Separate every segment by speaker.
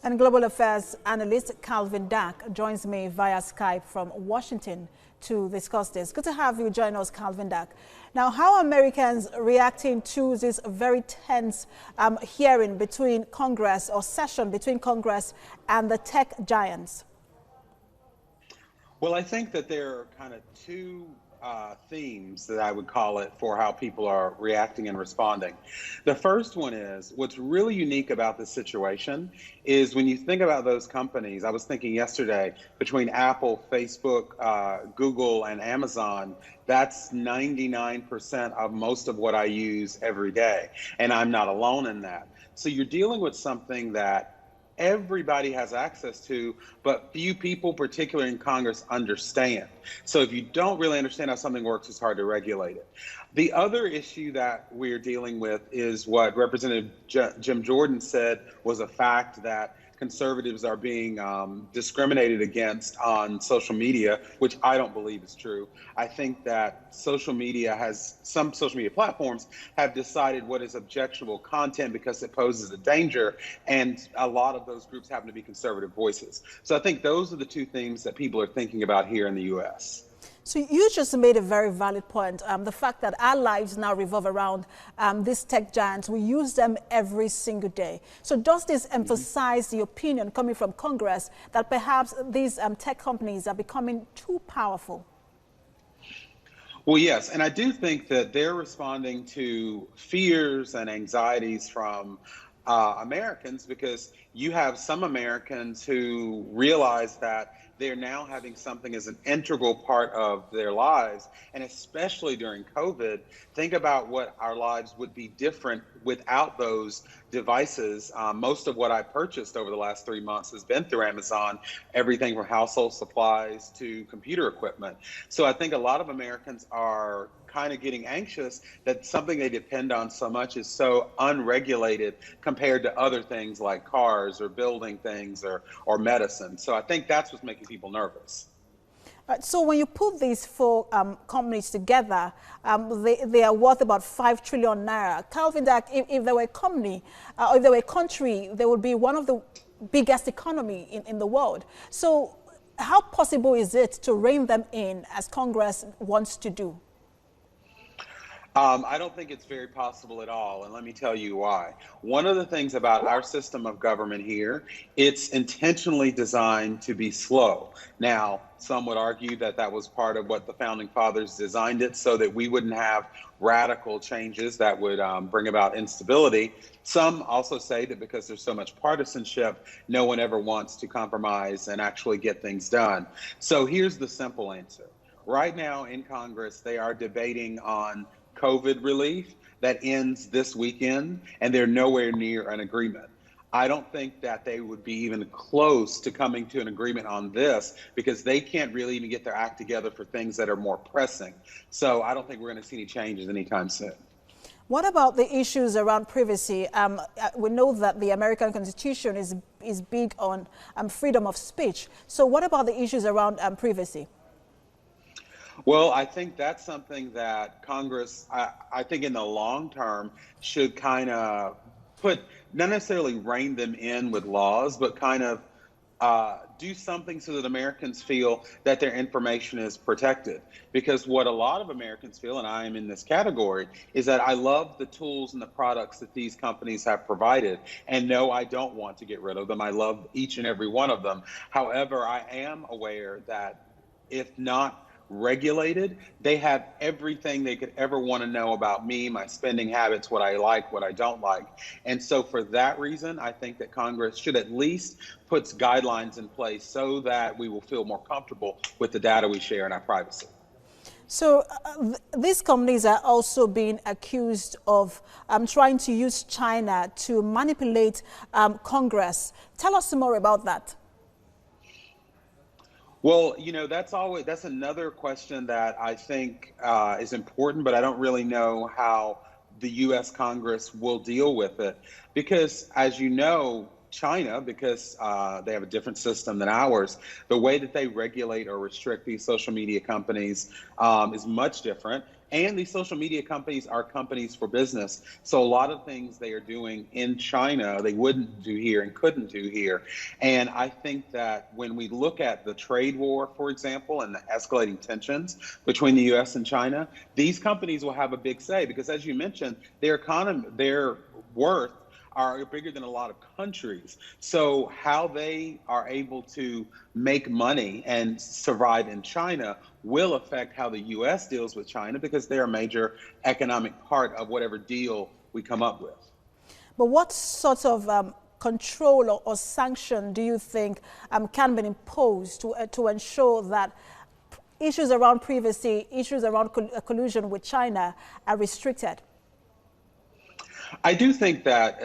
Speaker 1: And global affairs analyst Calvin Dack joins me via Skype from Washington to discuss this. Good to have you join us, Calvin Dack. Now, how are Americans reacting to this very tense hearing between Congress, or session between Congress and the tech giants?
Speaker 2: Well, I think that there are kind of two themes that I would call it for how people are reacting and responding. The first one is what's really unique about this situation is when you think about those companies. I was thinking yesterday between Apple, Facebook, Google, and Amazon, that's 99% of most of what I use every day. And I'm not alone in that. So you're dealing with something that everybody has access to, but few people, particularly in Congress, understand. So if you don't really understand how something works, it's hard to regulate it. The other issue that we're dealing with is what Representative Jim Jordan said was a fact, that conservatives are being discriminated against on social media, which I don't believe is true. I think that some social media platforms have decided what is objectionable content because it poses a danger, and a lot of those groups happen to be conservative voices. So I think those are the two things that people are thinking about here in the U.S.
Speaker 1: So you just made a very valid point. The fact that our lives now revolve around these tech giants. We use them every single day. So does this emphasize the opinion coming from Congress that perhaps these tech companies are becoming too powerful?
Speaker 2: Well, yes, and I do think that they're responding to fears and anxieties from Americans, because you have some Americans who realize that they're now having something as an integral part of their lives. And especially during COVID, think about what our lives would be different without those devices. Most of what I purchased over the last 3 months has been through Amazon, everything from household supplies to computer equipment. So I think a lot of Americans are kind of getting anxious that something they depend on so much is so unregulated compared to other things like cars or building things or medicine. So I think that's what's making people nervous.
Speaker 1: So when you put these four companies together, they are worth about 5 trillion naira. Calvin Dack, if they were a company, or if they were a country, they would be one of the biggest economy in the world. So how possible is it to rein them in as Congress wants to do?
Speaker 2: I don't think it's very possible at all, and let me tell you why. One of the things about our system of government here, it's intentionally designed to be slow. Now, some would argue that that was part of what the Founding Fathers designed it, so that we wouldn't have radical changes that would bring about instability. Some also say that because there's so much partisanship, no one ever wants to compromise and actually get things done. So here's the simple answer. Right now in Congress, they are debating on COVID relief that ends this weekend, and they're nowhere near an agreement. I don't think that they would be even close to coming to an agreement on this, because they can't really even get their act together for things that are more pressing. So I don't think we're going to see any changes anytime soon.
Speaker 1: What about the issues around privacy? We know that the American Constitution is big on freedom of speech. So what about the issues around privacy?
Speaker 2: Well, I think that's something that Congress, I think in the long term, should kind of put, not necessarily rein them in with laws, but kind of do something so that Americans feel that their information is protected. Because what a lot of Americans feel, and I am in this category, is that I love the tools and the products that these companies have provided. And no, I don't want to get rid of them. I love each and every one of them. However, I am aware that if not regulated, they have everything they could ever want to know about me, my spending habits, what I like, what I don't like. And so for that reason, I think that Congress should at least put guidelines in place so that we will feel more comfortable with the data we share and our privacy.
Speaker 1: So these companies are also being accused of trying to use China to manipulate Congress. Tell us more about that.
Speaker 2: Well, you know, that's another question that I think is important, but I don't really know how the U.S. Congress will deal with it. Because, as you know, China, because they have a different system than ours, the way that they regulate or restrict these social media companies is much different. And these social media companies are companies for business. So a lot of things they are doing in China, they wouldn't do here and couldn't do here. And I think that when we look at the trade war, for example, and the escalating tensions between the US and China, these companies will have a big say because, as you mentioned, their economy, their worth are bigger than a lot of countries. So how they are able to make money and survive in China will affect how the US deals with China because they're a major economic part of whatever deal we come up with.
Speaker 1: But what sort of control or sanction do you think can be imposed to ensure that issues around privacy, issues around collusion with China are restricted?
Speaker 2: I do think that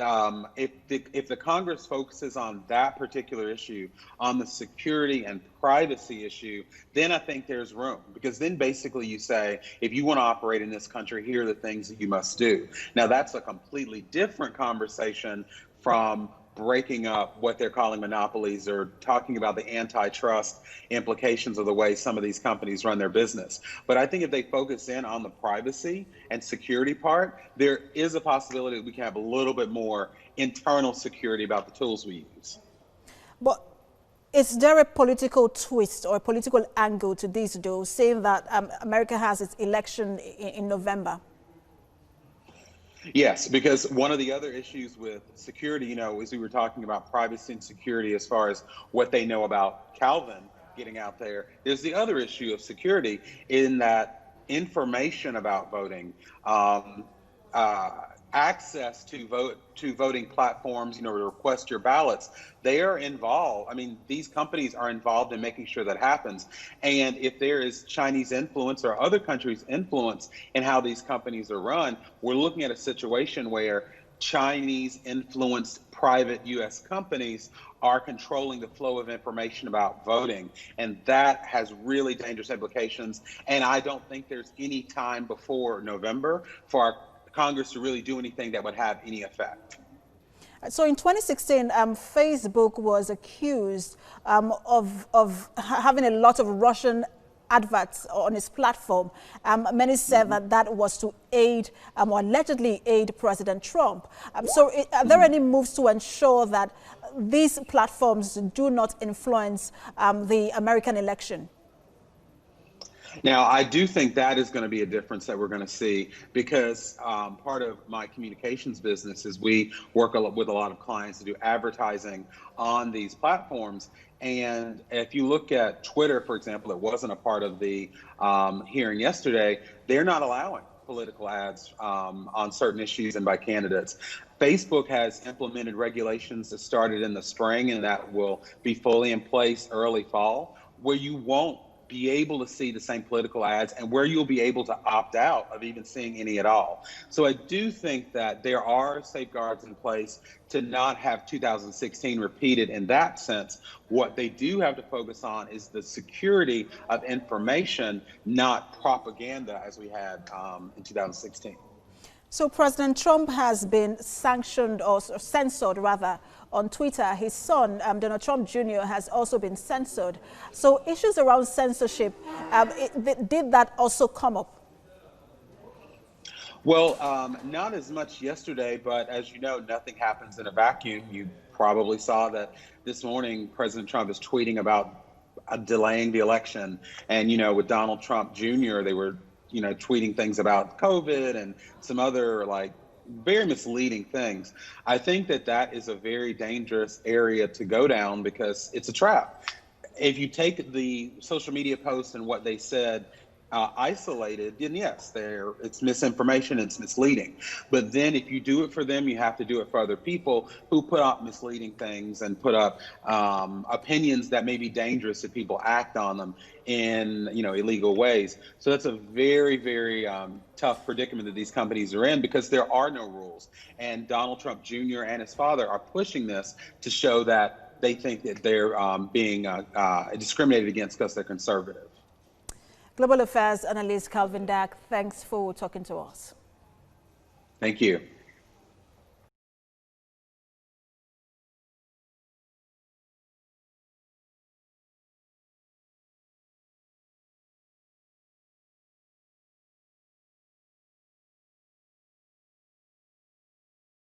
Speaker 2: if the Congress focuses on that particular issue, on the security and privacy issue, then I think there's room. Because then basically you say, if you want to operate in this country, here are the things that you must do. Now, that's a completely different conversation from breaking up what they're calling monopolies or talking about the antitrust implications of the way some of these companies run their business. But I think if they focus in on the privacy and security part, there is a possibility that we can have a little bit more internal security about the tools we use.
Speaker 1: But is there a political twist or a political angle to this, though, saying that America has its election in November?
Speaker 2: Yes, because one of the other issues with security, as we were talking about privacy and security as far as what they know about Calvin getting out there, there's the other issue of security in that information about voting, access to voting platforms, to request your ballots, they are involved. I mean, these companies are involved in making sure that happens. And if there is Chinese influence or other countries' influence in how these companies are run, we're looking at a situation where Chinese influenced private US companies are controlling the flow of information about voting. And that has really dangerous implications. And I don't think there's any time before November for our Congress to really do anything that would have any effect.
Speaker 1: So in 2016, Facebook was accused of having a lot of Russian adverts on its platform. Many said that was to aid or allegedly aid President Trump. So are there any moves to ensure that these platforms do not influence the American election?
Speaker 2: Now, I do think that is going to be a difference that we're going to see because part of my communications business is we work with a lot of clients to do advertising on these platforms. And if you look at Twitter, for example, it wasn't a part of the hearing yesterday, they're not allowing political ads on certain issues and by candidates. Facebook has implemented regulations that started in the spring and that will be fully in place early fall, where you won't be able to see the same political ads and where you'll be able to opt out of even seeing any at all. So I do think that there are safeguards in place to not have 2016 repeated in that sense. What they do have to focus on is the security of information, not propaganda as we had in 2016.
Speaker 1: So President Trump has been sanctioned or censored rather on Twitter. His son, Donald Trump Jr., has also been censored. So issues around censorship, did that also come up?
Speaker 2: Well, not as much yesterday, but as you know, nothing happens in a vacuum. You probably saw that this morning President Trump is tweeting about delaying the election. And, with Donald Trump Jr., they were tweeting things about COVID and some other very misleading things. I think that is a very dangerous area to go down because it's a trap. If you take the social media posts and what they said isolated, then yes, it's misinformation, it's misleading. But then if you do it for them, you have to do it for other people who put up misleading things and put up opinions that may be dangerous if people act on them in illegal ways. So that's a very, very tough predicament that these companies are in because there are no rules. And Donald Trump Jr. and his father are pushing this to show that they think that they're being discriminated against because they're conservative.
Speaker 1: Global Affairs analyst Calvin Dack, thanks for talking to us.
Speaker 2: Thank you.